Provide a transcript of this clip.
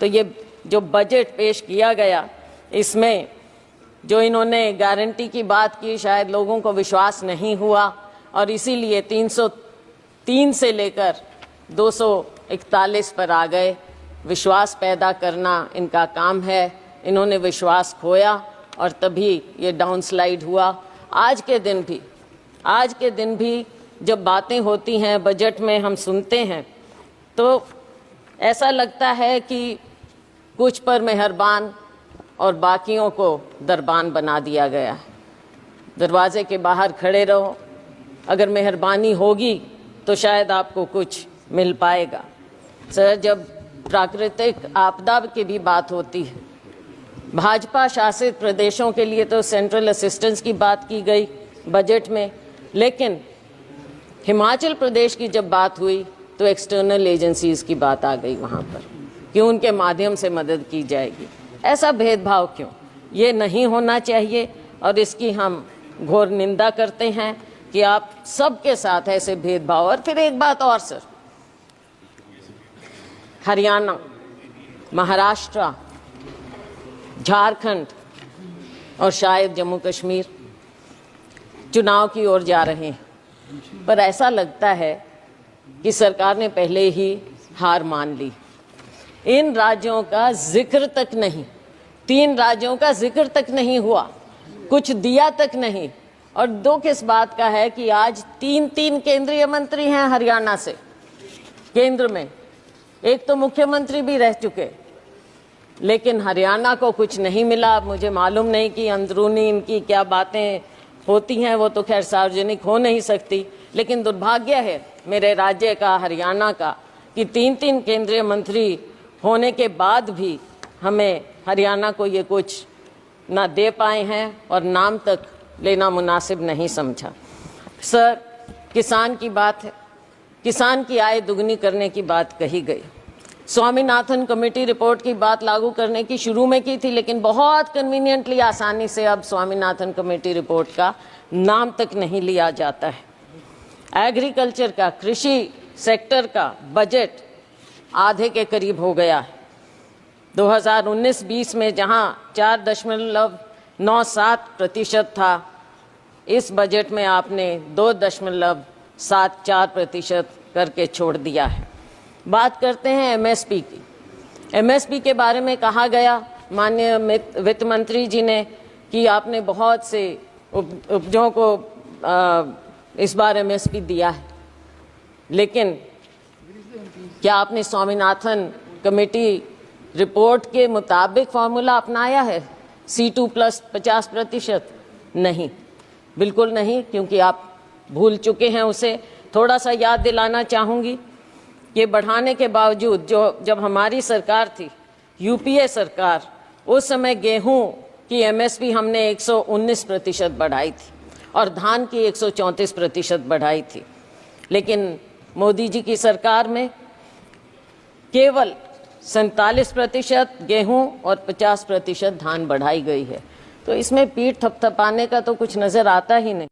तो ये जो बजट पेश किया गया, इसमें जो इन्होंने गारंटी की बात की, शायद लोगों को विश्वास नहीं हुआ और इसीलिए 303 से लेकर 241 पर आ गए। विश्वास पैदा करना इनका काम है, इन्होंने विश्वास खोया और तभी ये डाउनस्लाइड हुआ। आज के दिन भी जब बातें होती हैं बजट में, हम सुनते हैं तो ऐसा लगता है कि कुछ पर मेहरबान और बाकियों को दरबान बना दिया गया है। दरवाजे के बाहर खड़े रहो, अगर मेहरबानी होगी तो शायद आपको कुछ मिल पाएगा। सर, जब प्राकृतिक आपदा की भी बात होती है, भाजपा शासित प्रदेशों के लिए तो सेंट्रल असिस्टेंस की बात की गई बजट में, लेकिन हिमाचल प्रदेश की जब बात हुई तो एक्सटर्नल एजेंसीज की बात आ गई वहाँ पर कि उनके माध्यम से मदद की जाएगी। ऐसा भेदभाव क्यों? ये नहीं होना चाहिए और इसकी हम घोर निंदा करते हैं कि आप सबके साथ ऐसे भेदभाव। और फिर एक बात और सर, हरियाणा, महाराष्ट्र, झारखंड और शायद जम्मू कश्मीर चुनाव की ओर जा रहे हैं, पर ऐसा लगता है कि सरकार ने पहले ही हार मान ली। इन राज्यों का जिक्र तक नहीं, 3 राज्यों का जिक्र तक नहीं हुआ, कुछ दिया तक नहीं। और दुख इस बात का है कि आज 3 केंद्रीय मंत्री हैं हरियाणा से केंद्र में, एक तो मुख्यमंत्री भी रह चुके, लेकिन हरियाणा को कुछ नहीं मिला। मुझे मालूम नहीं कि अंदरूनी इनकी क्या बातें होती हैं, वो तो खैर सार्वजनिक हो नहीं सकती, लेकिन दुर्भाग्य है मेरे राज्य का, हरियाणा का, कि 3 केंद्रीय मंत्री होने के बाद भी हमें हरियाणा को ये कुछ ना दे पाए हैं और नाम तक लेना मुनासिब नहीं समझा। सर, किसान की बात है, किसान की आय दुगनी करने की बात कही गई। स्वामीनाथन कमेटी रिपोर्ट की बात लागू करने की शुरू में की थी, लेकिन बहुत कन्वीनियंटली, आसानी से अब स्वामीनाथन कमेटी रिपोर्ट का नाम तक नहीं लिया जाता है। एग्रीकल्चर का, कृषि सेक्टर का बजट आधे के करीब हो गया है। 2019-20 में जहां 4.97% था, इस बजट में आपने 2.74% करके छोड़ दिया है। बात करते हैं एमएसपी की। एमएसपी के बारे में कहा गया माननीय वित्त मंत्री जी ने कि आपने बहुत से उपजों को इस बार एमएसपी दिया है, लेकिन क्या आपने स्वामीनाथन कमेटी रिपोर्ट के मुताबिक फॉर्मूला अपनाया है? C2 plus 50%? नहीं, बिल्कुल नहीं, क्योंकि आप भूल चुके हैं उसे। थोड़ा सा याद दिलाना चाहूँगी, ये बढ़ाने के बावजूद जब हमारी सरकार थी, यूपीए सरकार, उस समय गेहूं की एमएसपी हमने 119% बढ़ाई थी और धान की 134% बढ़ाई थी, लेकिन मोदी जी की सरकार में केवल 47% गेहूं और 50% धान बढ़ाई गई है। तो इसमें पीठ थपथपाने का तो कुछ नज़र आता ही नहीं।